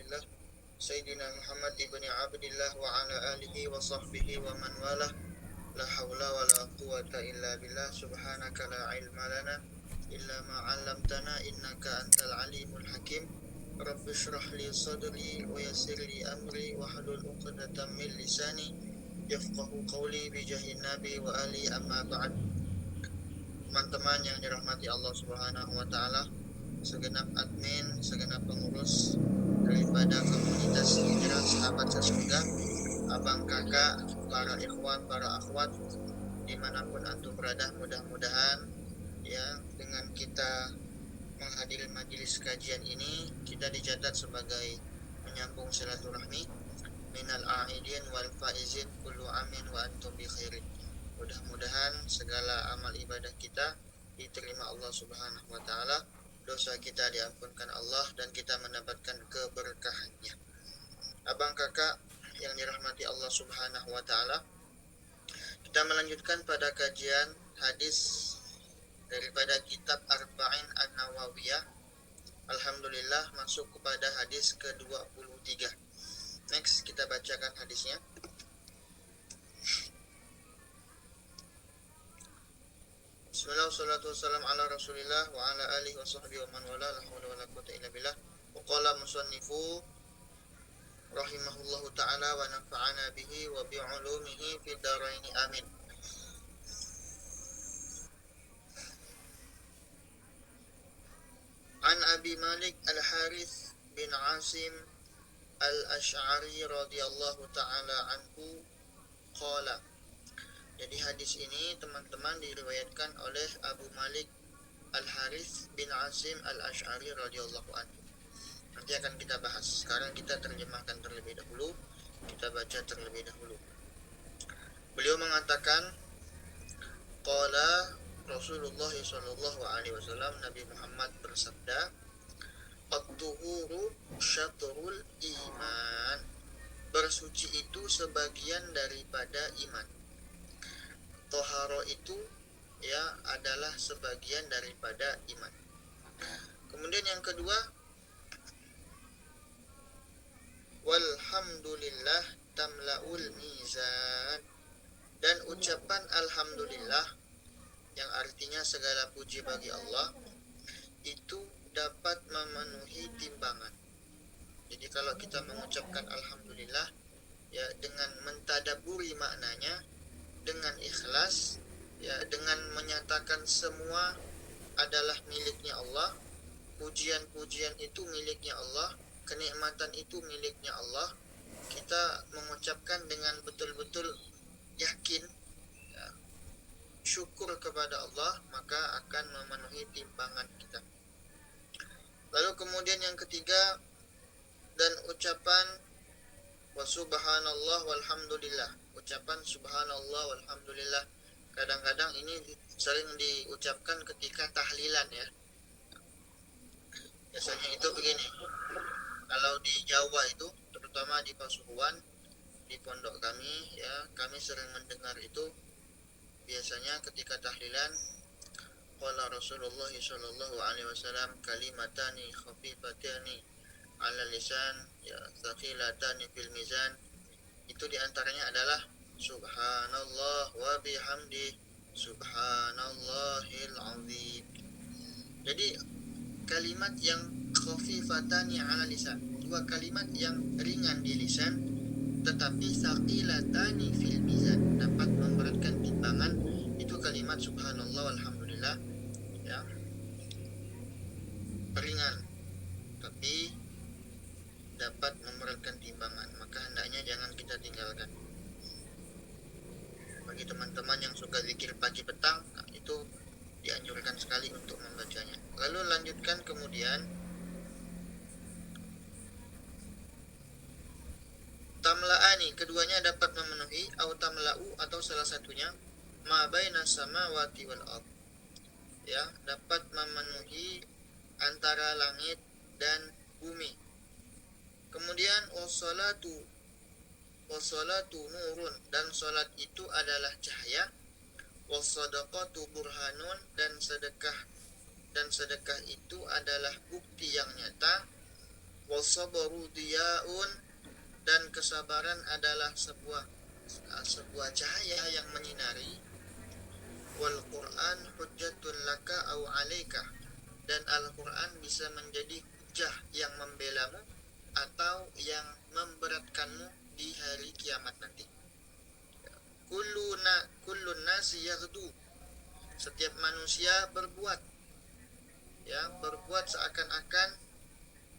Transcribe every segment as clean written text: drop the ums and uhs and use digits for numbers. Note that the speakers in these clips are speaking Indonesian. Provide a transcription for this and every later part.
Rasulillah Sayyidina Muhammad ibni Abdillah wa ala alihi wa sahbihi wa man walah. La hawla wa la quwata illa billah. Subhanaka la ilma lana illa ma 'allamtana innaka antal alimul hakim. Rabbi shrah li sadri wa yassir li amri wa hlul 'uqdatam min lisani yafqahu qawli bi jahin nabi wa ali amma ba'd. Teman-teman yang dirahmati Allah Subhanahu wa taala, segenap admin, segenap pengurus daripada komunitas hijrah sahabat sesurga, abang kakak, para ikhwan, para akhwat dimanapun antum berada, mudah-mudahan ya dengan kita menghadiri majelis kajian ini kita dicatat sebagai menyambung silaturahmi minal a'idin wal faizin kullu amin wa antum bi khairin. Mudah-mudahan segala amal ibadah kita diterima Allah Subhanahu wa taala, dosa kita diampunkan Allah dan kita mendapatkan keberkahannya. Abang kakak yang dirahmati Allah Subhanahu wa taala, kita melanjutkan pada kajian hadis daripada kitab Arba'in An-Nawawiyah. Alhamdulillah masuk kepada hadis ke-23. Next kita bacakan hadisnya. Bismillah, wassalatu wassalamu ala rasulillah wa ala alihi wa sahbihi wa man wala, la hawla wa la quwwata illa billah. Wa qala musannifu rahimahullahu ta'ala wa nafa'ana bihi wa bi'ulumihi fid dharaini amin. An Abi Malik Al-Harith bin Asim Al-Ash'ari radhiyallahu ta'ala anhu qala. Jadi hadis ini teman-teman diriwayatkan oleh Abu Malik Al-Harith bin Asim Al-Ash'ari radhiyallahu anhu. Nanti akan kita bahas. Sekarang kita terjemahkan terlebih dahulu. Kita baca terlebih dahulu. Beliau mengatakan, qala Rasulullah sallallahu alaihi wasallam, Nabi Muhammad bersabda, at-tuhuru syatrul iman. Bersuci itu sebagian daripada iman. Toharo itu ya adalah sebagian daripada iman. Kemudian yang kedua, walhamdulillah tamla'ul mizan. Dan ucapan alhamdulillah yang artinya segala puji bagi Allah itu dapat memenuhi timbangan. Jadi kalau kita mengucapkan alhamdulillah ya dengan mentadaburi maknanya, dengan ikhlas ya, dengan menyatakan semua adalah miliknya Allah, pujian-pujian itu miliknya Allah, kenikmatan itu miliknya Allah, kita mengucapkan dengan betul-betul yakin ya, syukur kepada Allah, maka akan memenuhi timbangan kita. Lalu kemudian yang ketiga, dan ucapan wa subhanallah walhamdulillah. Ucapan subhanallah walhamdulillah kadang-kadang ini sering diucapkan ketika tahlilan ya. Biasanya itu begini. Kalau di Jawa itu, terutama di Pasuruan, di pondok kami ya, kami sering mendengar itu biasanya ketika tahlilan, qala Rasulullah sallallahu alaihi wasallam kalimatani khafifatani 'ala lisan ya thaqilatani fil mizan. Itu diantaranya adalah subhanallah wa bihamdi subhanallahil azim. Jadi kalimat yang khafifatani 'ala lisan, dua kalimat yang ringan di lisan tetapi thaqilatani fil mizan, dapat memberatkan timbangan. Itu kalimat subhanallah walhamdulillah ya, ringan tapi dapat memberatkan timbangan, maka hendaknya jangan kita tinggalkan. Bagi teman-teman yang suka zikir pagi petang, nah itu dianjurkan sekali untuk membacanya. Lalu lanjutkan kemudian, tamla'ani, keduanya dapat memenuhi, atau tamla'u atau salah satunya, ma baina samawati wal ardh, ya, dapat memenuhi antara langit dan bumi. Kemudian wassalatu nurun, dan salat itu adalah cahaya. Wassadaqatu burhanun, dan sedekah itu adalah bukti yang nyata. Wasabru diyaun, dan kesabaran adalah sebuah cahaya yang menyinari. Wal Quran hujjatun laka au alaika, dan Al-Quran bisa menjadi hujjah yang membelamu atau yang memberatkanmu di hari kiamat nanti. Kullun nasi yaghdu, setiap manusia berbuat seakan-akan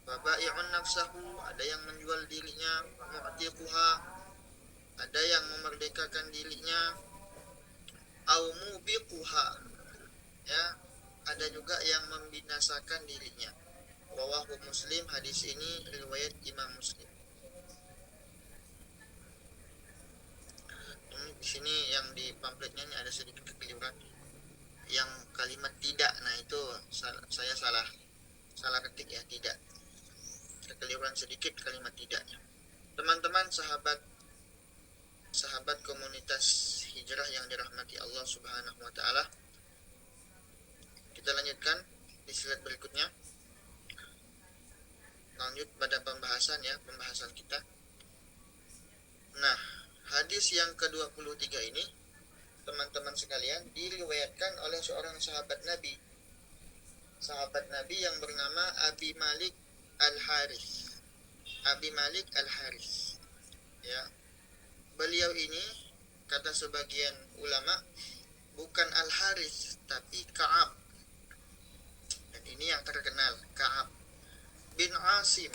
babai'un nafsahu, ada yang menjual dirinya, mu'tiquha, ada yang memerdekakan dirinya, au mubiquha, ya, ada juga yang membinasakan dirinya. Rawahu Muslim, hadis ini riwayat Imam Muslim. Di sini yang di pamfletnya ini ada sedikit kekeliruan. Yang kalimat tidak, nah itu saya salah ketik ya, tidak. Kekeliruan sedikit kalimat tidaknya. Teman-teman sahabat komunitas hijrah yang dirahmati Allah Subhanahu wa taala. Kita lanjutkan di slide berikutnya. Lanjut pada pembahasan kita. Nah, hadis yang ke-23 ini, teman-teman sekalian, diriwayatkan oleh seorang sahabat Nabi yang bernama Abi Malik Al-Harith. Ya. Beliau ini, kata sebagian ulama, bukan Al-Harith tapi Ka'ab. Dan ini yang terkenal, Ka'ab bin Asim.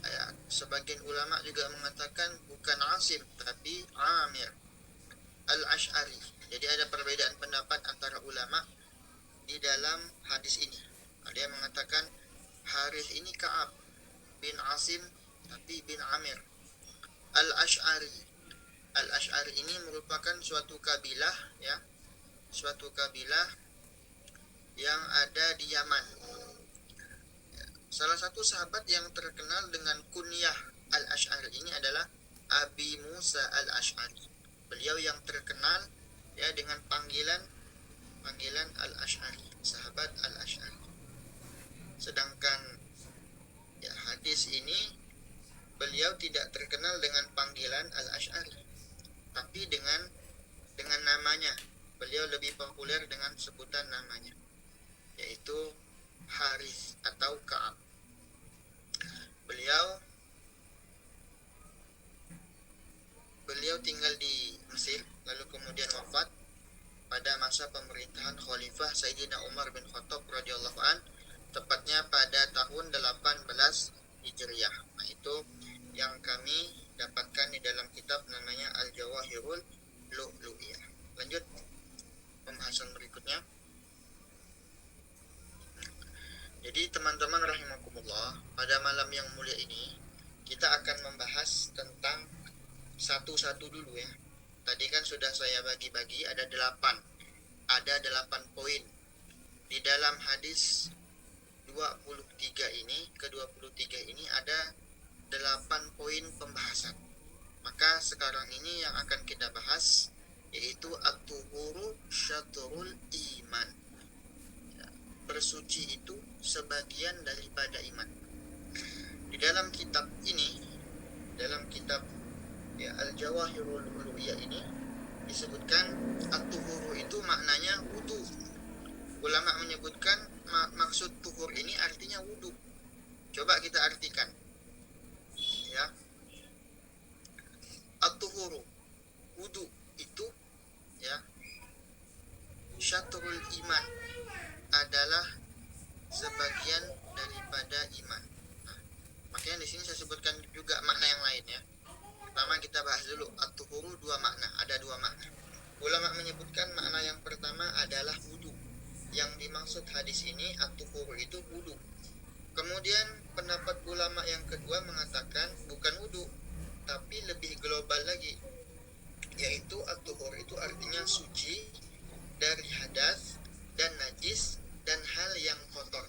Ya, sebagian ulama juga mengatakan bukan Asim tapi Amir Al-Ash'ari. Jadi ada perbedaan pendapat antara ulama di dalam hadis ini. Ada yang mengatakan Harith ini Ka'ab bin Asim tapi bin Amir Al-Ash'ari. Al-Ash'ari ini merupakan suatu kabilah yang ada di Yaman. Salah satu sahabat yang terkenal dengan kunyah Al-Ash'ari ini adalah Abi Musa Al-Ash'ari. Beliau yang terkenal dengan panggilan Al-Ash'ari, sahabat Al-Ash'ari. Sedangkan hadis ini beliau tidak terkenal dengan panggilan Al-Ash'ari, tapi dengan namanya. Beliau lebih populer dengan sebutan namanya, yaitu Harith atau Ka'ab. Beliau tinggal di Mesir, lalu kemudian wafat pada masa pemerintahan Khalifah Sayyidina Umar bin Khattab radhiyallahu an, tepatnya pada tahun 18 Hijriah. Nah, itu yang kami dapatkan di dalam kitab namanya Al-Jawahirul Lu'lu'iyah. Lanjut pembahasan berikutnya. Jadi teman-teman rahimakumullah, pada malam yang mulia ini kita akan membahas tentang satu-satu dulu ya. Tadi kan sudah saya bagi-bagi, ada 8 poin. Di dalam hadis 23 ini ada 8 poin pembahasan. Maka sekarang ini yang akan kita bahas yaitu at-tuhuru syatrul iman. Bersuci itu sebagian daripada iman. Di dalam kitab ini, dalam kitab Al-Jawahirul Uluwiyah ini disebutkan at-tuhuru itu maknanya wudu. Ulama menyebutkan maksud tuhur ini artinya wudu. Coba kita artikan. Ya. At-tuhuru, wudu itu syatrul iman, adalah sebagian daripada iman. Nah, makanya di sini saya sebutkan juga makna yang lain ya. Pertama kita bahas dulu at-tuhuru, ada dua makna. Ulama menyebutkan makna yang pertama adalah wudu. Yang dimaksud hadis ini at-tuhuru itu wudu. Kemudian pendapat ulama yang kedua mengatakan bukan wudu, tapi lebih global lagi, yaitu at-tuhur itu artinya suci dari hadas dan najis dan hal yang kotor.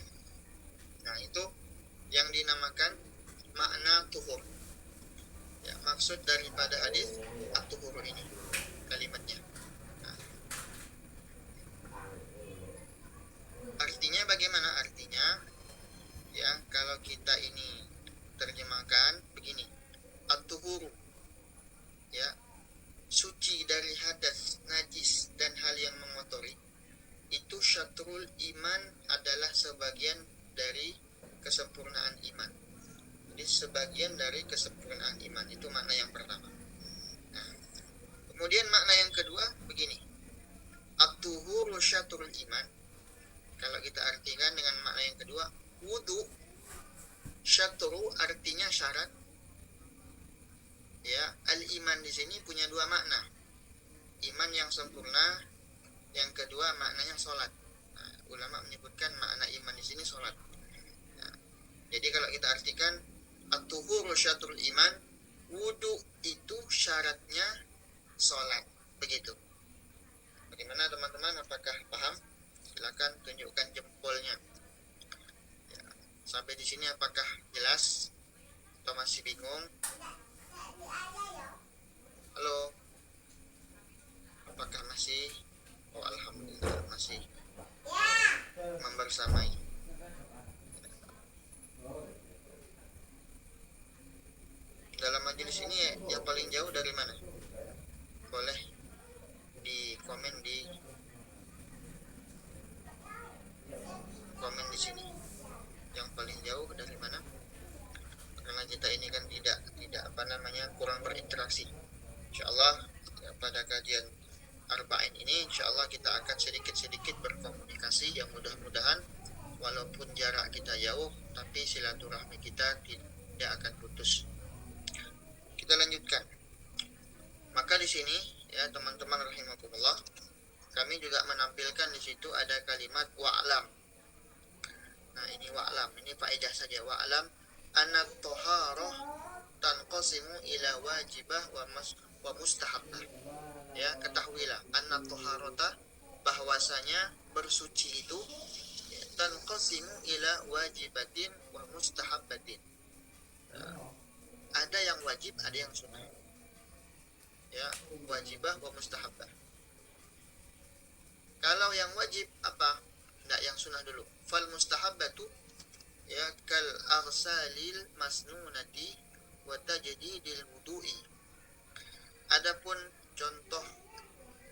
Nah, itu yang dinamakan makna tuhur. Ya, maksud daripada hadis at-tuhur ini kalimatnya. Nah, artinya bagaimana? Artinya kalau kita ini bagian dari kesempurnaan iman. Itu makna yang pertama. Nah, kemudian makna yang kedua begini. At-tuhuru syatrul iman. Kalau kita artikan dengan makna yang kedua, wudu, syatru artinya syarat. Ya, al-iman di sini punya dua makna. Iman yang sempurna, yang kedua maknanya sholat. Nah, ulama menyebutkan makna iman di sini sholat. Nah, jadi kalau kita artikan at-tuhuru syatrul iman, wudu itu syaratnya sholat. Begitu. Bagaimana teman-teman? Apakah paham? Silakan tunjukkan jempolnya. Ya, sampai di sini apakah jelas atau masih bingung? Halo? Apakah masih? Oh, alhamdulillah masih membersamai. Dalam majelis ini yang paling jauh dari mana? Boleh di komen di sini. Yang paling jauh dari mana? Karena kita ini kan tidak kurang berinteraksi. Insyaallah ya, pada kajian Arba'in ini insyaallah kita akan sedikit-sedikit berkomunikasi, yang mudah-mudahan walaupun jarak kita jauh tapi silaturahmi kita tidak akan putus. Kita lanjutkan. Maka di sini ya teman-teman rahimakumullah, kami juga menampilkan di situ ada kalimat wa'lam. Nah, ini wa'lam, ini faedah saja. Wa'lam anna thaharah tanqasimu ila wajibah wa mustahabbah. Ya, ketahuilah anna thaharata, bahwasanya bersuci itu tanqasimu ila wajibatin wa mustahabbatin. Ada yang wajib, ada yang sunnah. Ya, wajibah wa mustahabbah. Kalau yang wajib apa? Tidak, yang sunnah dulu. Fal mustahabbatu ya kal arsalil masnunati wa tajdidil wudu'i. Adapun contoh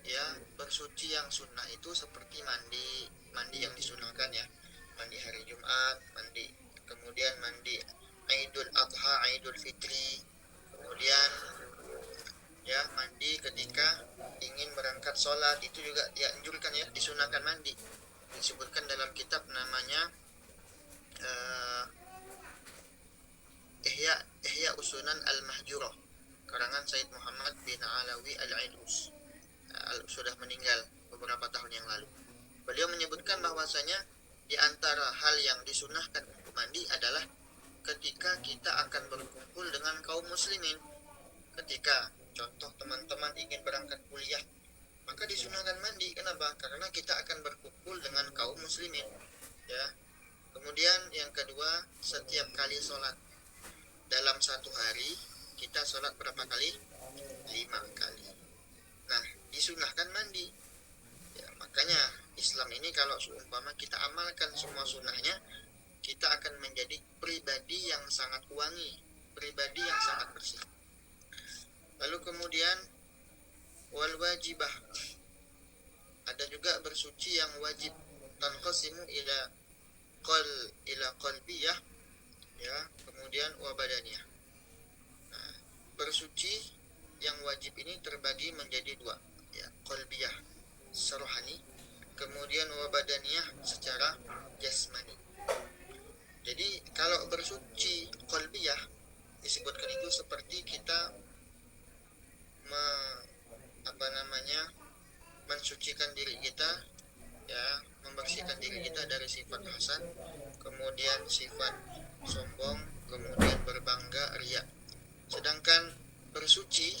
ya bersuci yang sunnah itu seperti mandi yang disunahkan ya. Mandi hari Jumat, kemudian mandi Idul Adha, Idul Fitri, kemudian ya mandi ketika ingin berangkat sholat, itu juga dianjurkan ya, disunahkan mandi. Disebutkan dalam kitab namanya Ihya Usunan Al-Mahjurah, karangan Said Muhammad bin Alawi Al-Aidus. Sudah meninggal beberapa tahun yang lalu. Beliau menyebutkan bahwasanya di antara hal yang disunahkan untuk mandi adalah ketika kita akan berkumpul dengan kaum muslimin. Ketika contoh teman-teman ingin berangkat kuliah, maka disunahkan mandi. Kenapa? Karena kita akan berkumpul dengan kaum muslimin. Ya. Kemudian yang kedua, setiap kali sholat dalam satu hari kita sholat berapa kali? 5 kali. Nah, disunahkan mandi. Ya, makanya Islam ini kalau seumpama kita amalkan semua sunnahnya, kita akan menjadi pribadi yang sangat wangi, pribadi yang sangat bersih. Lalu kemudian wal wajibah, ada juga bersuci yang wajib, tanqasimu ila qalbiyah ya, kemudian wa badaniyah. Nah, bersuci yang wajib ini terbagi menjadi 2 ya, qalbiyah rohani, kemudian wa badaniyah secara jasmani. Jadi kalau bersuci qalbiyah disebutkan itu seperti kita mensucikan diri kita ya, membersihkan diri kita dari sifat hasan, kemudian sifat sombong, kemudian berbangga, riya. Sedangkan bersuci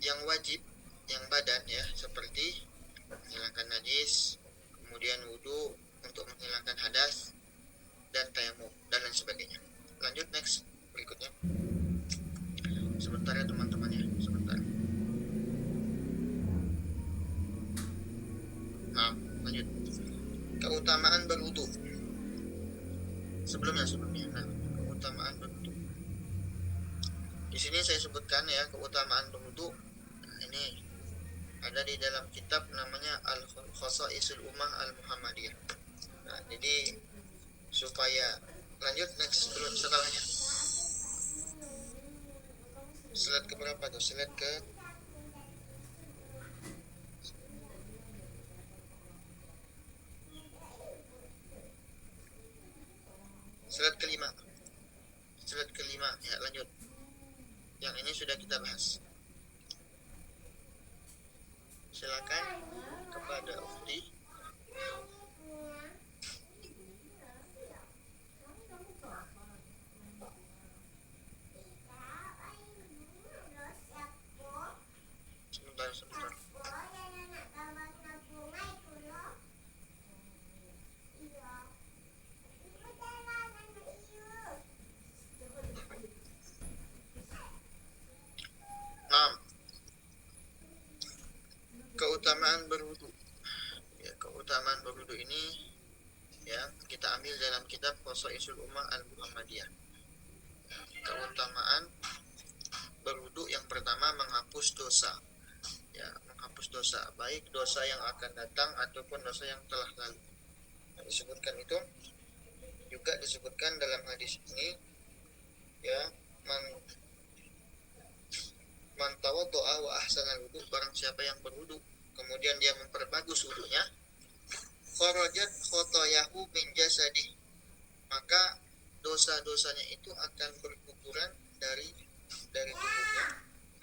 yang wajib, yang badan ya, seperti menghilangkan najis, kemudian wudu untuk menghilangkan hadas dan tayamum dan lain sebagainya. Lanjut next berikutnya. Sebentar ya teman-teman ya, sebentar. Nah, lanjut. Keutamaan berwudu. Sebelumnya. Nah, keutamaan berwudu. Di sini saya sebutkan ya keutamaan berwudu. Nah, ini ada di dalam kitab namanya Al-Khasaisul Ummah Al-Muhammadiyah. Nah, jadi supaya lanjut next dulu setelahnya. Slide ke berapa tuh? Slide ke slide kelima. Slide kelima, ya lanjut. Yang ini sudah kita bahas. Silakan kepada Ufti. Sebentar. Nah, keutamaan berwudu. Ya, keutamaan berwudu ini ya kita ambil dalam kitab Qasaisul Ummah Al-Muhammadiyah. Keutamaan berwudu yang pertama menghapus dosa. Ya, menghapus dosa, baik dosa yang akan datang ataupun dosa yang telah lalu. Nah, disebutkan itu juga disebutkan dalam hadis ini ya, man tawaddo'a wa ahsanal wudu, barang siapa yang berwudu kemudian dia memperbagus wudunya, kharajat khotoyahu min jasadih, maka dosa-dosanya itu akan berguguran dari tubuhnya,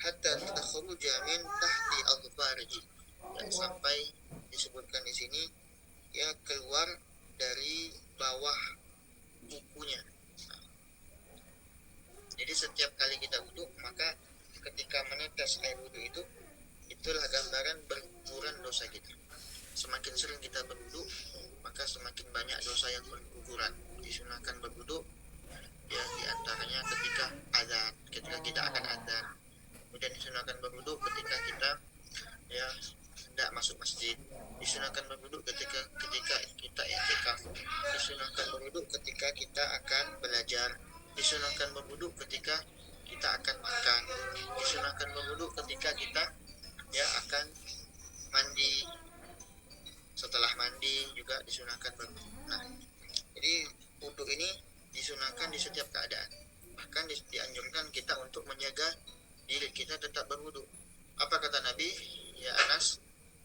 hatta takhruja min tahti adfarihi, ya, sampai disebutkan di sini ya keluar dari bawah kukunya. Nah, jadi setiap kali kita wudu, maka ketika menetes air wudu itu, itulah gambaran berguguran dosa kita. Semakin sering kita berwudu, maka semakin banyak dosa yang berguguran. Disunahkan berwudu ya diantaranya ketika azan, ketika kita akan azan. Kemudian disunahkan berwudu ketika kita ya hendak masuk masjid. Disunahkan berwudu ketika kita i'tikaf. Disunahkan berwudu ketika kita akan belajar. Disunahkan berwudu ketika kita akan makan. Disunahkan berwudu ketika kita ya akan mandi. Setelah mandi juga disunahkan berwudu. Nah, jadi wudu ini disunahkan di setiap keadaan. Bahkan dianjurkan kita untuk menjaga diri kita tetap berwudu. Apa kata Nabi? Ya Anas,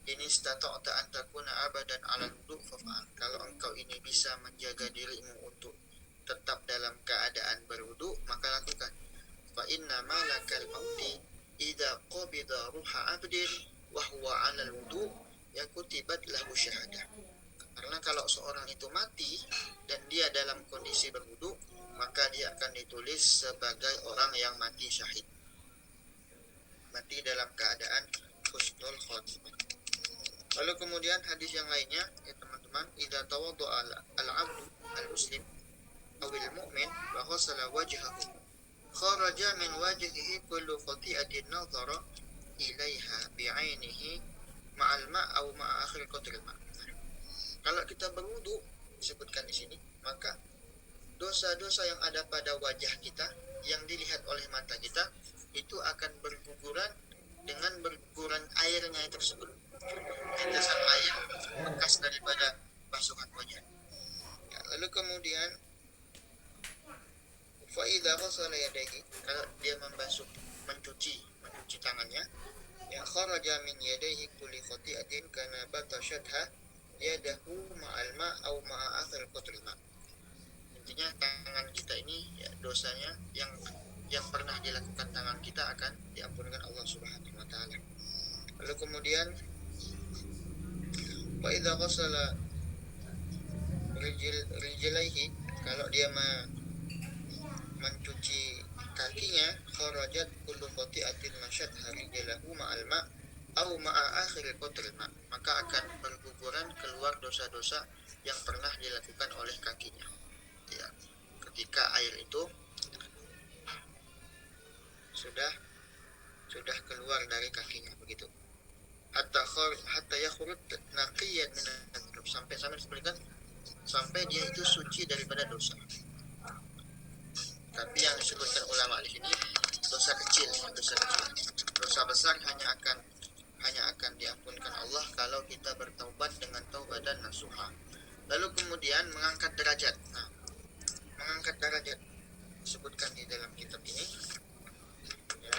ini stata'ta an takuna abadan 'alal wudu faf'al. Kalau engkau ini bisa menjaga dirimu untuk tetap dalam keadaan berwudu, maka lakukan. Fa inna ma lakal mauti idza qabida ruha 'abdin wa huwa 'alal wudu yakutibat lahu syahadah. Karena kalau seorang itu mati dan dia dalam kondisi berwudu, maka dia akan ditulis sebagai orang yang mati syahid, mati dalam keadaan husnul khotimah. Lalu kemudian hadis yang lainnya ya teman-teman, idza tawadda'a al-'abdu al-muslim aw al-mu'min wa ghassala wajhahu kharaja min wajhihi kullu khati'atin nadhara ilaiha bi'ainihi ma'al ma' aw ma'a akhir qatril ma'. Kalau kita berwudu disebutkan di sini, maka dosa-dosa yang ada pada wajah kita yang dilihat oleh mata kita itu akan berguguran dengan berguguran airnya tersebut. Tetesan air bekas daripada basuhan wajah. Ya, lalu kemudian fa idza ghasala yadayhi, kalau dia mencuci tangannya, ya kharaja min yadayhi kulli khati'atin kana batashatha yadahu ma'al ma' au ma'a athar qatril ma'. Intinya tangan kita ini ya dosanya yang pernah dilakukan tangan kita akan diampunkan Allah Subhanahu wa taala. Lalu kemudian wa idza ghasala rijlaihi, kalau dia mencuci kakinya, kharajat kullu khati'atin masyad rijlahu ma'al ma' au ma'a akhir qatril ma', maka akan berguguran keluar dosa-dosa yang pernah dilakukan oleh kakinya. Ya, ketika air itu sudah keluar dari kakinya begitu. Hatta yakhrut naqiyan min adz-dzunub, sampai disebutkan sampai dia itu suci daripada dosa. Tapi yang disebutkan ulama di sini dosa kecil. Dosa besar hanya akan diampunkan Allah kalau kita bertaubat dengan taubatan nasuha. Lalu kemudian mengangkat derajat. Nah, mengangkat derajat disebutkan di dalam kitab ini. Ya.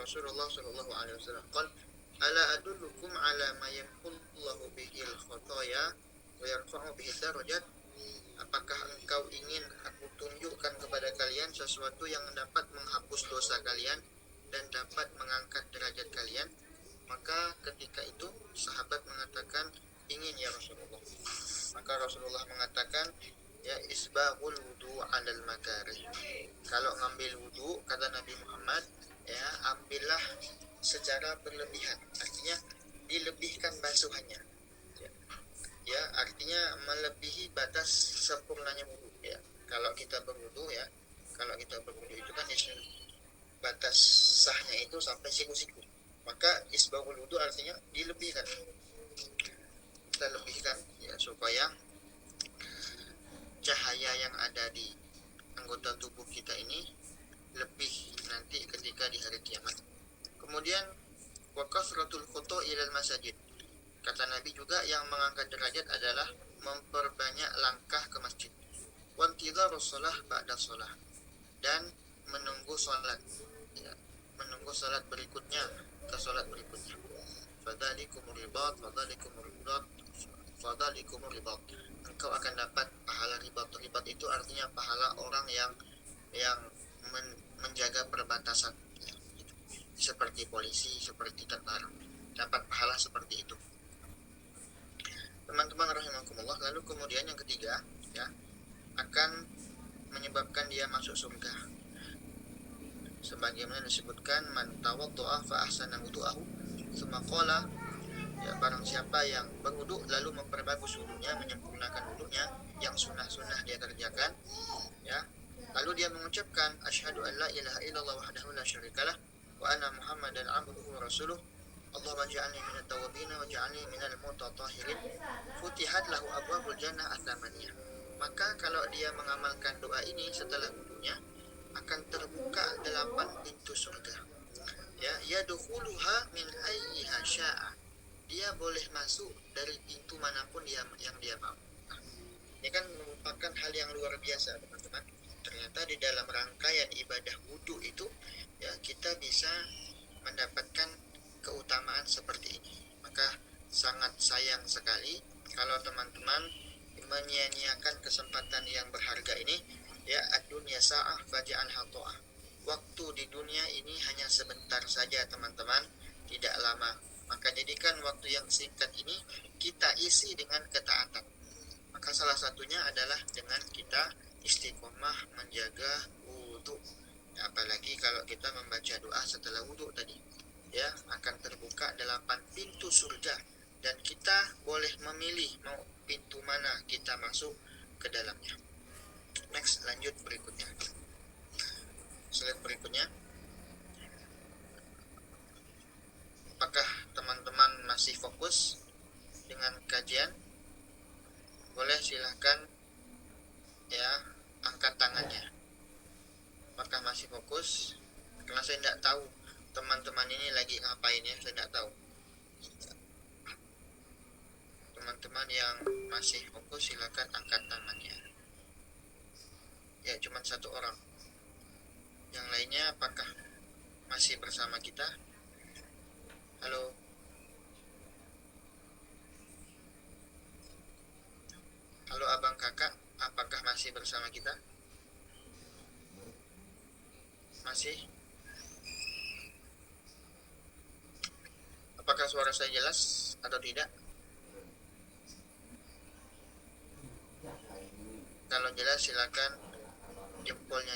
Rasulullah sallallahu alaihi wasallam qala ala adullukum ala ma yamhullahu bihil khataya wa yarfa'u bihi darajat. Apakah engkau ingin aku tunjukkan kepada kalian sesuatu yang dapat menghapus dosa kalian dan dapat mengangkat derajat kalian? Maka ketika itu sahabat mengatakan, ingin ya Rasulullah. Maka Rasulullah mengatakan, ya isbaghul wudu 'alal makarih. Kalau ngambil wudu, kata Nabi Muhammad, ya ambillah secara berlebihan. Artinya dilebihkan basuhannya. Ya, artinya melebihi batas sempurnanya wudu ya. Kalau kita berwudu itu kan batas sahnya itu sampai siku-siku. Maka isbaghul wudu artinya dilebihkan. Kita lebihkan ya supaya cahaya yang ada di anggota tubuh kita ini lebih nanti ketika di hari kiamat. Kemudian wa kasratul khutu' ilal masajid. Kata Nabi juga yang mengangkat derajat adalah memperbanyak langkah ke masjid. Wa intidharus shalah ba'da shalah, dan menunggu salat ya, menunggu salat berikutnya ke salat berikutnya. Fadzalikumur ribat, fadzalikumur ribat. Engkau akan dapat pahala ribat. Ribat itu artinya pahala orang yang menjaga perbatasan ya, seperti polisi, seperti tentara, dapat pahala seperti itu. Teman-teman rahimakumullah, lalu kemudian yang ketiga ya, akan menyebabkan dia masuk surga. Sebagaimana disebutkan, man tawaddu'a fa ahsana wudu'ahu tsumma qala, ya barang siapa yang berwudu lalu memperbagus wudunya, menyempurnakan wudunya, yang sunnah-sunnah dia kerjakan ya. Lalu dia mengucapkan asyhadu an la ilaha illallah wahdahu la syarikalah wa anna muhammadan abduhu wa rasuluh. Allahumma ja'alni minat tawabin wa ja'alni minal mutatahhirin. Futihat lahu abwabul jannah athamaniyah. Maka kalau dia mengamalkan doa ini setelah wudunya, akan terbuka 8 pintu surga. Ya, yadkhuluha min ayyiha syaa. Dia boleh masuk dari pintu manapun yang dia mau. Nah, ini kan merupakan hal yang luar biasa, teman-teman. Ternyata di dalam rangkaian ibadah wudu itu ya, kita bisa mendapatkan keutamaan seperti ini. Maka sangat sayang sekali kalau teman-teman menyia-nyiakan kesempatan yang berharga ini ya. Ad-dunya sa'ah faj'alha ta'ah. Waktu di dunia ini hanya sebentar saja teman-teman, tidak lama. Maka jadikan waktu yang singkat ini kita isi dengan ketaatan. Maka salah satunya adalah dengan kita istiqomah menjaga wudu. Apalagi kalau kita membaca doa setelah wudu tadi ya, akan terbuka 8 pintu surga, dan kita boleh memilih mau pintu mana kita masuk ke dalamnya. Next, lanjut berikutnya. Slide berikutnya. Apakah teman-teman masih fokus dengan kajian? Boleh silahkan ya angkat tangannya. Apakah masih fokus? Karena saya tidak tahu teman-teman ini lagi ngapain ya, saya tidak tahu. Teman-teman yang masih fokus silakan angkat tangannya. Ya, cuma 1 orang. Yang lainnya apakah masih bersama kita? Halo. Halo abang kakak, apakah masih bersama kita? Masih? Apakah suara saya jelas atau tidak? Kalau jelas silakan jempolnya.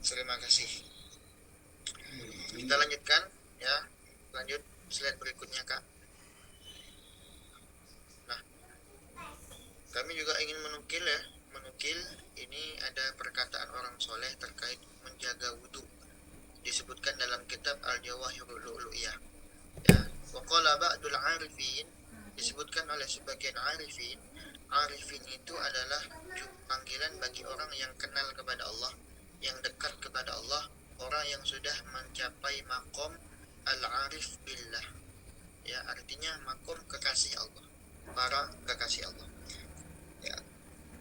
Terima kasih. Kita lanjutkan ya. Lanjut slide berikutnya, Kak. Nah, kami juga ingin menukil ini ada perkataan orang soleh terkait menjaga wudu. Disebutkan dalam kitab Al-Jawahirul Lu'lu'iyah. Ya, wa qala ba'dul 'arifin, disebutkan oleh sebagian arifin. Arifin itu adalah panggilan bagi orang yang kenal kepada Allah, yang dekat kepada Allah, orang yang sudah mencapai makom al-arif billah. Ya, artinya makom kekasih Allah, para kekasih Allah. Ya.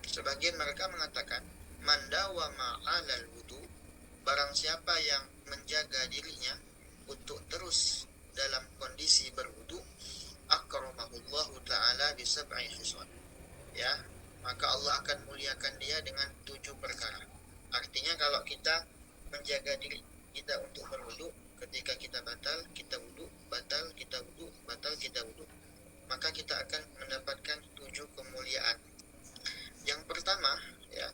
Sebagian mereka mengatakan man dawama 'alal wudu barang siapa yang menjaga dirinya untuk terus dalam kondisi berwudu, akramahullahu ta'ala bisab'i khisal. Ya, maka Allah akan muliakan dia dengan 7 perkara. Artinya kalau kita menjaga diri kita untuk berwudu, ketika kita batal, kita wudu, batal, kita wudu, batal, kita wudu, maka kita akan mendapatkan 7 kemuliaan. Yang pertama, ya,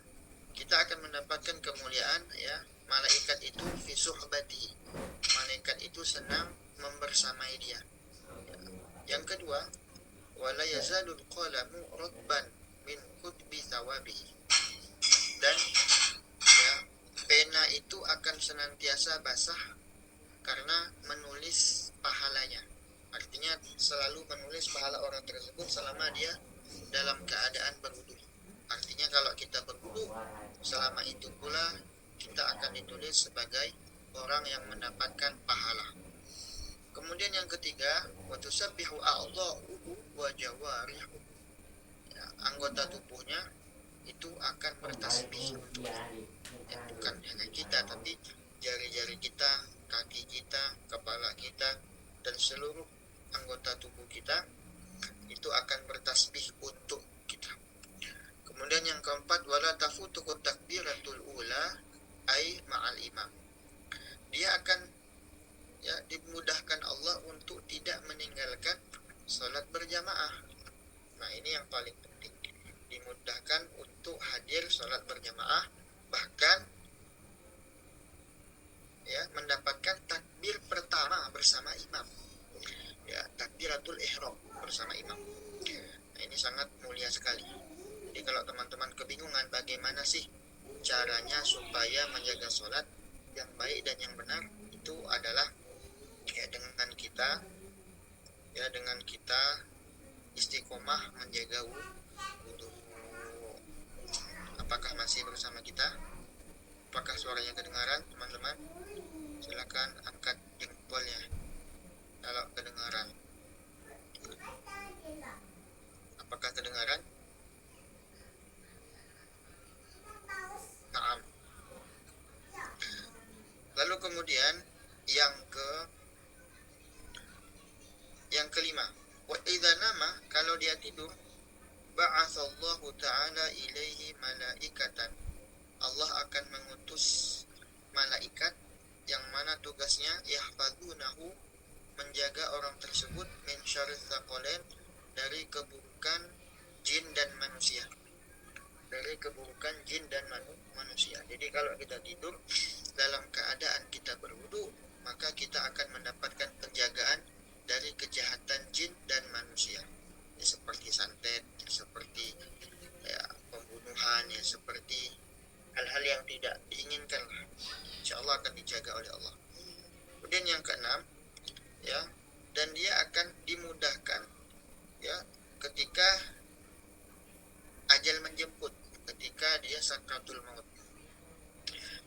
kita akan mendapatkan kemuliaan, ya, malaikat itu fi suhbati. Malaikat itu senang membersamai dia. Ya. Yang kedua, wala yazalul qalamu ratban min kutbi thawabihi. Dan ya, pena itu akan senantiasa basah karena menulis pahalanya. Artinya selalu menulis pahala orang tersebut selama dia dalam keadaan berwudu. Artinya kalau kita berwudu, selama itu pula kita akan ditulis sebagai orang yang mendapatkan pahala. Kemudian yang ketiga, wa tusabbihu a'dha'uhu wa jawarihu. Ya, anggota tubuhnya itu akan bertasbih untuk ya, bukan hanya kita, tapi jari-jari kita, kaki kita, kepala kita, dan seluruh anggota tubuh kita itu akan bertasbih untuk kita. Kemudian yang keempat, wala tafutuhu takbiratul ula ai ma'al imam. Dia akan ya dimudahkan Allah untuk tidak meninggalkan salat berjamaah. Nah, ini yang paling penting. Dimudahkan untuk hadir salat berjamaah, bahkan ya mendapatkan takbir pertama bersama imam. Ya, takbiratul ihram bersama imam. Nah, ini sangat mulia sekali. Jadi kalau teman-teman kebingungan bagaimana sih caranya supaya menjaga sholat yang baik dan yang benar, itu adalah ya dengan kita istiqomah menjaga wudu. Apakah masih bersama kita? Apakah suaranya kedengaran, teman-teman? Silakan angkat jempolnya kalau kedengaran. Apakah kedengaran? Naam. Lalu kemudian yang kelima, wa idza nama, kalau dia tidur, ba'atsallahu ta'ala ilaihi malaikatan. Allah akan mengutus malaikat yang mana tugasnya yahfazunahu, menjaga orang tersebut, min syarrits tsaqalain, dari keburukan jin dan manusia. Dari keburukan jin dan manusia. Jadi kalau kita tidur dalam keadaan kita berwudu, maka kita akan mendapatkan penjagaan dari kejahatan jin dan manusia. Ya, seperti santet, seperti ya, pembunuhan, ya, seperti hal-hal yang tidak diinginkan. Insyaallah akan dijaga oleh Allah. Kemudian yang keenam, ya, dan dia akan dimudahkan ya ketika ajal menjemput, ketika dia sakratul maut.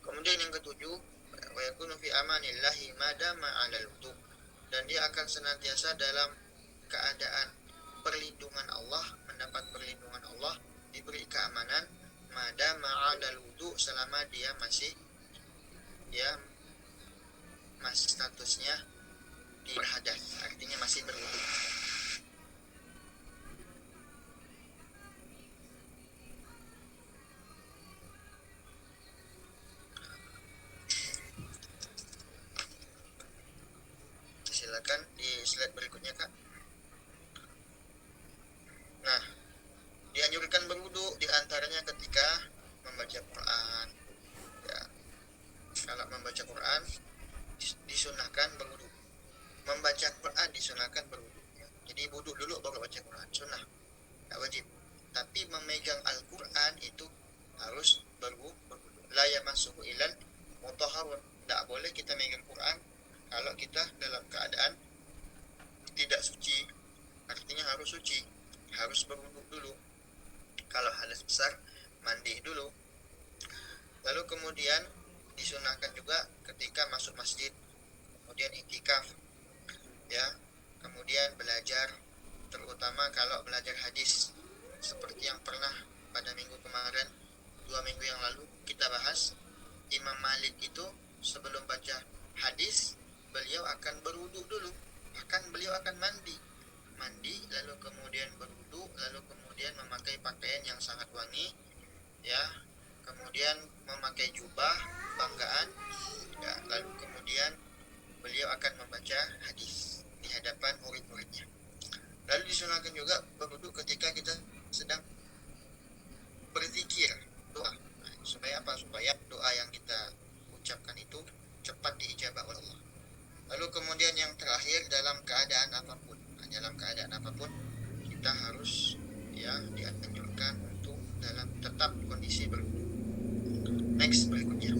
Kemudian yang ketujuh, wa yakunu fi amanillahi madama 'alal wudu, dan dia akan senantiasa dalam keadaan perlindungan Allah, mendapat perlindungan Allah, diberi keamanan madama 'alal wudu, selama dia masih statusnya di hadas, artinya masih berwudu. Silakan di slide berikutnya, Kak. Nah, dianjurkan berwudu diantaranya ketika membaca Quran. Ya, kalau membaca Quran disunahkan berwudu. Membaca Quran disunahkan berwudu. Jadi wudu dulu baru baca Quran, sunnah, tidak wajib. Tapi memegang Al-Quran itu harus berwudu. La yamassuhu ilal mutahharun. Tidak boleh kita megang Quran kalau kita dalam keadaan tidak suci. Artinya harus suci, harus berwudu dulu. Kalau hadas besar, mandi dulu. Lalu kemudian disunahkan juga ketika masuk masjid, kemudian iktikaf, ya, kemudian belajar, terutama kalau belajar hadis, seperti yang pernah pada minggu kemarin, 2 minggu yang lalu kita bahas, Imam Malik itu sebelum baca hadis beliau akan berwudu dulu, beliau akan mandi lalu kemudian berwudu, lalu kemudian memakai pakaian yang sangat wangi, ya, kemudian memakai jubah banggaan, ya, lalu kemudian beliau akan membaca hadis di hadapan murid-muridnya. Lalu disunahkan juga berwudu ketika kita sedang berzikir, doa. Supaya apa? Supaya doa yang kita ucapkan itu cepat diijabah oleh Allah. Lalu kemudian yang terakhir, dalam keadaan apapun kita harus, ya, dianjurkan untuk dalam tetap kondisi berwudu. Next, berikutnya.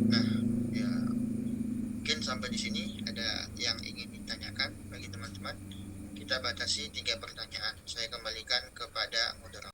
Nah, ya, mungkin sampai di sini ada yang ingin ditanyakan bagi teman-teman. Kita batasi 3 pertanyaan. Saya kembalikan kepada moderator.